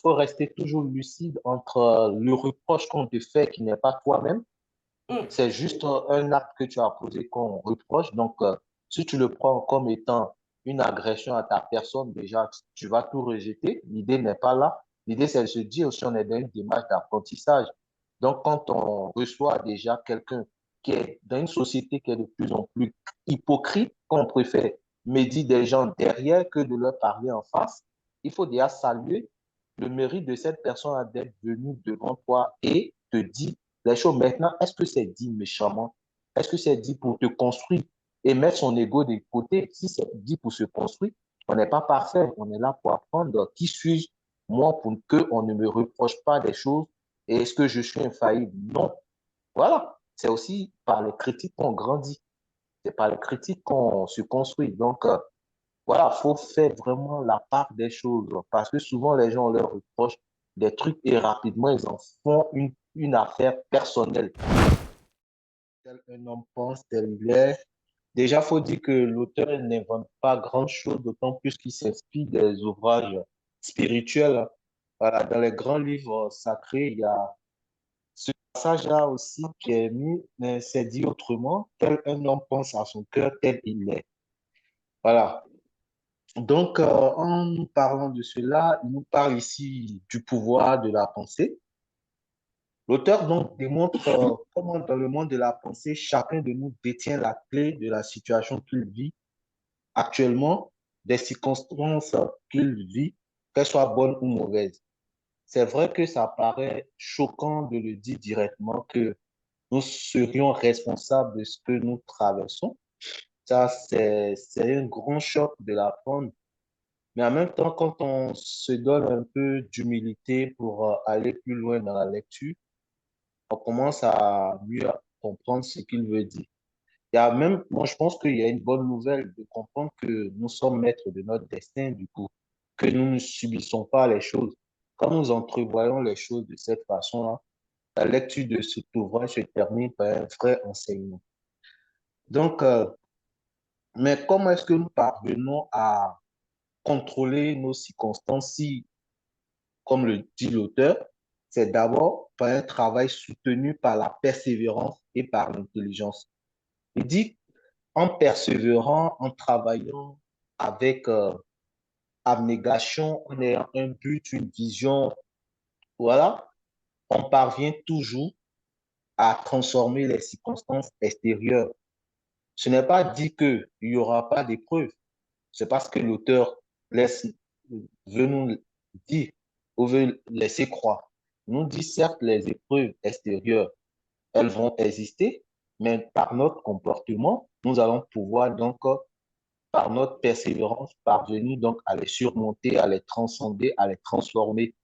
faut rester toujours lucide entre le reproche qu'on te fait qui n'est pas toi-même. Mm. C'est juste un acte que tu as posé qu'on reproche. Donc, si tu le prends comme étant une agression à ta personne, déjà, tu vas tout rejeter. L'idée n'est pas là. L'idée, c'est de se dire si on est dans une démarche d'apprentissage. Donc, quand on reçoit déjà quelqu'un qui est dans une société qui est de plus en plus hypocrite, qu'on préfère médire des gens derrière que de leur parler en face, il faut déjà saluer le mérite de cette personne d'être venue devant toi et te dire les choses. Maintenant, est-ce que c'est dit méchamment? Est-ce que c'est dit pour te construire et mettre son ego de côté? Si c'est dit pour se construire, on n'est pas parfait. On est là pour apprendre. Qui suis-je, moi, pour qu'on ne me reproche pas des choses? Et est-ce que je suis infaillible? Non. Voilà. C'est aussi par les critiques qu'on grandit. C'est par les critiques qu'on se construit. Donc, voilà, faut faire vraiment la part des choses. Parce que souvent, les gens leur reprochent des trucs et rapidement, ils en font une affaire personnelle. Tel un homme pense, tel il est. Déjà, faut dire que l'auteur n'invente pas grand-chose, d'autant plus qu'il s'inspire des ouvrages spirituels. Voilà, dans les grands livres sacrés, il y a ce passage-là aussi qui est mis, mais c'est dit autrement, tel un homme pense à son cœur, tel il est. Voilà. Donc, en nous parlant de cela, il nous parle ici du pouvoir de la pensée. L'auteur donc démontre comment dans le monde de la pensée, chacun de nous détient la clé de la situation qu'il vit actuellement, des circonstances qu'il vit, qu'elles soient bonnes ou mauvaises. C'est vrai que ça paraît choquant de le dire directement que nous serions responsables de ce que nous traversons. Ça, c'est un grand choc de l'apprendre. Mais en même temps, quand on se donne un peu d'humilité pour aller plus loin dans la lecture, on commence à mieux comprendre ce qu'il veut dire. Il y a même, moi, je pense qu'il y a une bonne nouvelle de comprendre que nous sommes maîtres de notre destin, du coup, que nous ne subissons pas les choses. Quand nous entrevoyons les choses de cette façon-là, la lecture de cet ouvrage se termine par un vrai enseignement. Donc, mais comment est-ce que nous parvenons à contrôler nos circonstances si, comme le dit l'auteur, c'est d'abord par un travail soutenu par la persévérance et par l'intelligence. Il dit, en persévérant, en travaillant avec abnégation, en ayant un but, une vision, voilà, on parvient toujours à transformer les circonstances extérieures. Ce n'est pas dit qu'il n'y aura pas d'épreuves. C'est parce que l'auteur laisse, veut nous dire ou veut laisser croire. Il nous dit certes les épreuves extérieures, elles vont exister, mais par notre comportement, nous allons pouvoir donc, par notre persévérance, parvenir donc à les surmonter, à les transcender, à les transformer.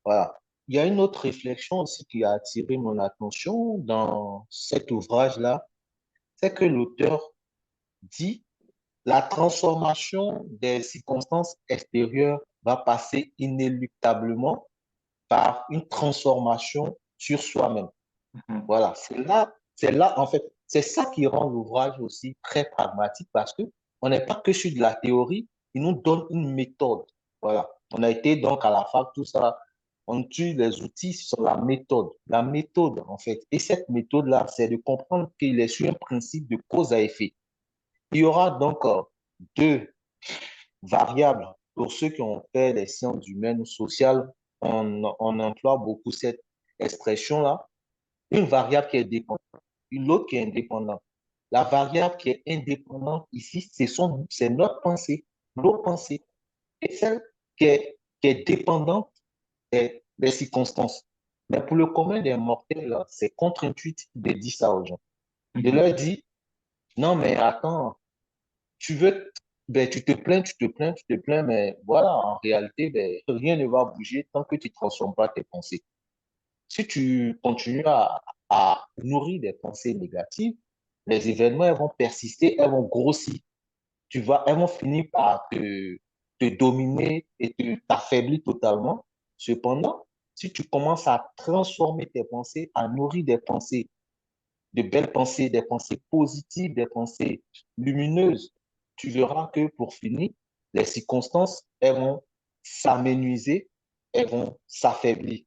Voilà. Il y a une autre réflexion aussi qui a attiré mon attention dans cet ouvrage-là, c'est que l'auteur dit la transformation des circonstances extérieures va passer inéluctablement par une transformation sur soi-même. Mhm. Voilà, c'est là, en fait, c'est ça qui rend l'ouvrage aussi très pragmatique parce que on n'est pas que sur de la théorie, il nous donne une méthode. Voilà, on a été donc à la fac, tout ça, on utilise les outils sur la méthode, en fait. Et cette méthode-là, c'est de comprendre qu'il est sur un principe de cause à effet. Il y aura donc deux variables. Pour ceux qui ont fait les sciences humaines ou sociales, on emploie beaucoup cette expression-là. Une variable qui est dépendante, une autre qui est indépendante. La variable qui est indépendante ici, c'est notre pensée, nos pensées. Et celle qui est dépendante, c'est les circonstances. Mais pour le commun des mortels, c'est contre-intuitif de dire ça aux gens. De Mhm. leur dire, non, mais attends, tu veux, ben, tu te plains, tu te plains, mais voilà, en réalité, ben, rien ne va bouger tant que tu ne transformes pas tes pensées. Si tu continues à nourrir des pensées négatives, les événements elles vont persister, elles vont grossir. Elles vont finir par te dominer et t'affaiblir totalement. Cependant, si tu commences à transformer tes pensées, à nourrir des pensées, de belles pensées, des pensées positives, des pensées lumineuses, tu verras que pour finir, les circonstances, elles vont s'amenuiser elles vont s'affaiblir.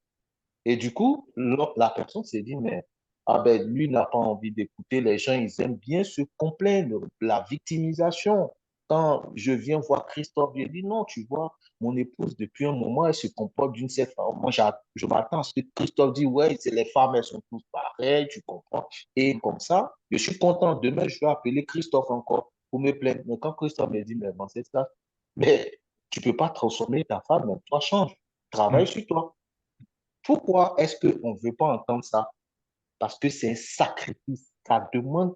Et du coup, la personne s'est dit, mais ah ben, lui n'a pas envie d'écouter. Les gens, ils aiment bien se complaindre, la victimisation. Quand je viens voir Christophe, il dit, non, tu vois, mon épouse, depuis un moment, elle se comporte d'une certaine façon. Moi, je m'attends à ce que Christophe dise, ouais, c'est les femmes, elles sont toutes pareilles, tu comprends. Et comme ça, je suis content. Demain, je vais appeler Christophe encore pour me plaindre. Mais quand Christophe me dit, mais bon, c'est ça, mais tu peux pas transformer ta femme, mais toi, change. Travaille sur toi. Pourquoi est-ce qu'on ne veut pas entendre ça? Parce que c'est un sacrifice. Ça demande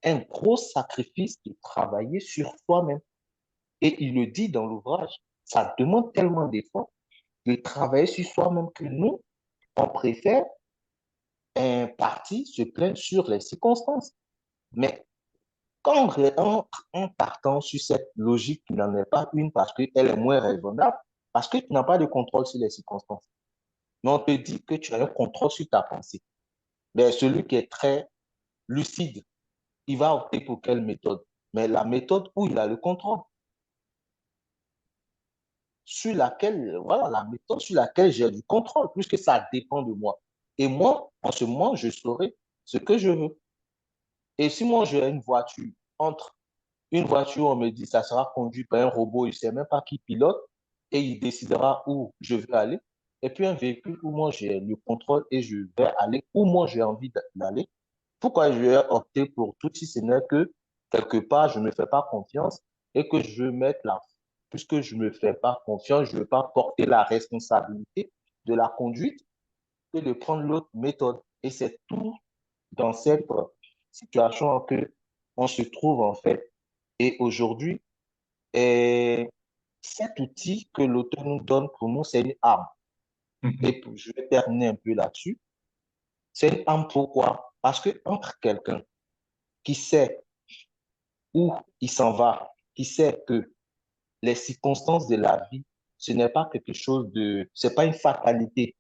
un gros sacrifice de travailler sur soi-même. Et il le dit dans l'ouvrage, ça demande tellement d'efforts de travailler sur soi-même que nous, on préfère un parti se plaindre sur les circonstances. Mais quand en partant sur cette logique qui n'en est pas une parce qu'elle est moins raisonnable, parce que tu n'as pas de contrôle sur les circonstances. Mais on te dit que tu as un contrôle sur ta pensée. Mais celui qui est très lucide, il va opter pour quelle méthode? Mais la méthode où il a le contrôle, sur laquelle, voilà, la méthode sur laquelle j'ai du contrôle, puisque ça dépend de moi. Et moi, en ce moment, je saurai ce que je veux. Et si moi, j'ai une voiture, entre une voiture, on me dit, ça sera conduit par un robot, il ne sait même pas qui pilote, et il décidera où je veux aller. Et puis un véhicule où moi, j'ai le contrôle et je vais aller où moi, j'ai envie d'aller. Pourquoi je vais opter pour tout si ce n'est que quelque part, je ne me fais pas confiance et que je veux mettre là, puisque je ne me fais pas confiance, je ne veux pas porter la responsabilité de la conduite que de prendre l'autre méthode. Et c'est tout dans cette situation que on se trouve en fait. Et aujourd'hui, eh, cet outil que l'auteur nous donne pour nous, c'est une arme. Mhm. Et je vais terminer un peu là-dessus. C'est une arme pourquoi? Parce que entre quelqu'un qui sait où il s'en va, qui sait que les circonstances de la vie, ce n'est pas quelque chose de, c'est pas une fatalité,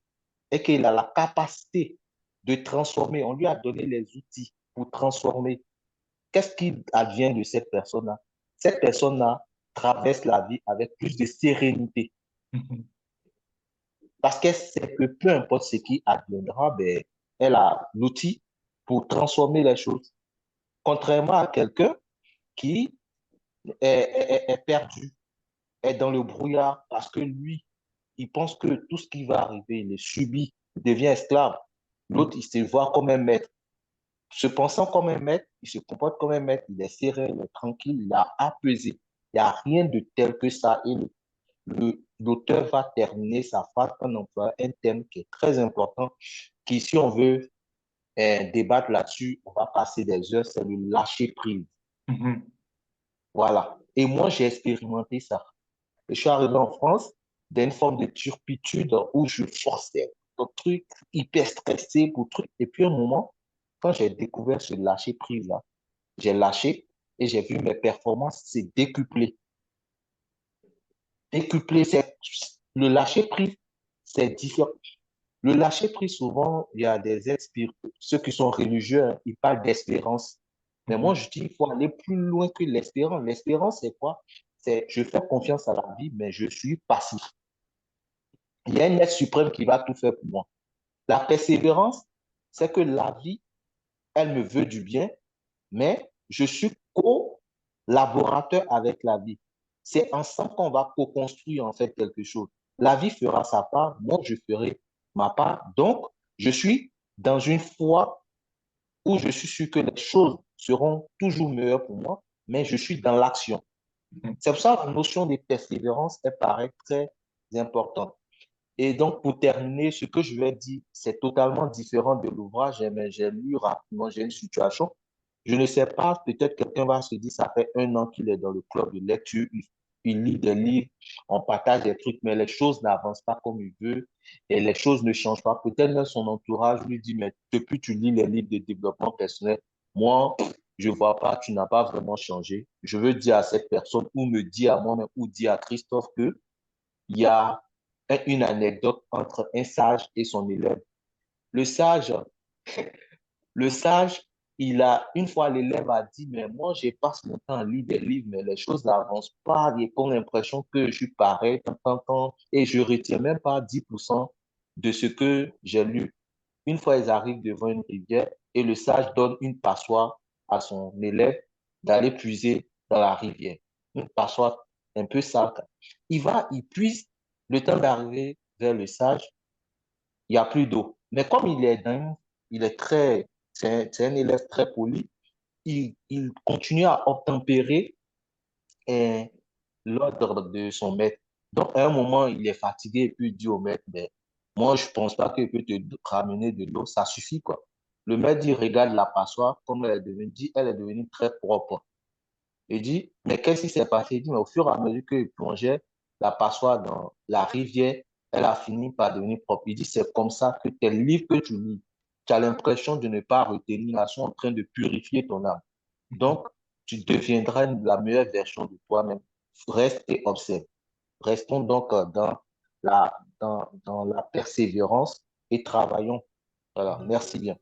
et qu'il a la capacité de transformer. On lui a donné les outils pour transformer. Qu'est-ce qui advient de cette personne-là? Cette personne-là traverse la vie avec plus de sérénité Mhm. parce qu'elle sait que peu importe ce qui adviendra, ben, elle a l'outil pour transformer les choses. Contrairement à quelqu'un qui est perdu, est dans le brouillard parce que lui, il pense que tout ce qui va arriver, il est subi, il devient esclave. L'autre, il se voit comme un maître. Se pensant comme un maître, il se comporte comme un maître, il est serein, il est tranquille, il a apaisé. Il n'y a rien de tel que ça. Et l'auteur va terminer sa phrase en employant un thème qui est très important, qui, si on veut débattre là-dessus, on va passer des heures, c'est le lâcher prise. Mhm. Voilà. Et moi, j'ai expérimenté ça. Je suis arrivé en France d'une forme de turpitude où je forçais le truc, hyper stressé pour truc. Et puis, un moment, quand j'ai découvert ce lâcher prise-là, j'ai lâché et j'ai vu mes performances se décupler. Décupler, c'est le lâcher prise, c'est différent. Le lâcher prise, souvent, il y a des ceux qui sont religieux, hein, ils parlent d'espérance. Mais moi, Mhm. je dis, il faut aller plus loin que l'espérance. L'espérance, c'est quoi? C'est je fais confiance à la vie, mais je suis passif. Il y a un être suprême qui va tout faire pour moi. La persévérance, c'est que la vie, elle me veut du bien, mais je suis collaborateur avec la vie. C'est ensemble qu'on va co-construire en fait quelque chose. La vie fera sa part, moi je ferai ma part. Donc, je suis dans une foi où je suis sûr que les choses seront toujours meilleures pour moi, mais je suis dans l'action. Mhm. C'est pour ça que la notion de persévérance, elle paraît très importante. Et donc, pour terminer, ce que je vais dire, c'est totalement différent de l'ouvrage, mais j'ai lu rapidement, j'ai une situation. Je ne sais pas, peut-être quelqu'un va se dire, ça fait un an qu'il est dans le club de lecture, il lit des livres, on partage des trucs, mais les choses n'avancent pas comme il veut et les choses ne changent pas. Peut-être même son entourage lui dit, mais depuis tu lis les livres de développement personnel, moi, je vois pas, tu n'as pas vraiment changé. Je veux dire à cette personne ou me dire à moi-même ou dire à Christophe que il y a une anecdote entre un sage et son élève. Le sage, le sage Une fois, l'élève a dit, mais moi, je passe mon temps à lire des livres, mais les choses n'avancent pas. J'ai comme l'impression que je suis pareil, et je retiens même pas 10% de ce que j'ai lu. Une fois, ils arrivent devant une rivière et le sage donne une passoire à son élève d'aller puiser dans la rivière. Une passoire un peu sale. Il puise, le temps d'arriver vers le sage, il n'y a plus d'eau. Mais comme il est c'est un élève très poli, il continue à obtempérer et l'ordre de son maître. Donc, à un moment, il est fatigué et puis il dit au maître, mais moi, je pense pas qu'il peut te ramener de l'eau, ça suffit, quoi. Le maître dit, regarde la passoire, comme elle est devenue très propre. Il dit, mais qu'est-ce qui s'est passé? Il dit, mais au fur et à mesure qu'il plongeait la passoire dans la rivière, elle a fini par devenir propre. Il dit, c'est comme ça que tes livres que tu lis, tu as l'impression de ne pas retenir, elles sont en train de purifier ton âme. Donc, tu deviendras la meilleure version de toi-même. Reste et observe. Restons donc dans la persévérance et travaillons. Voilà, merci bien.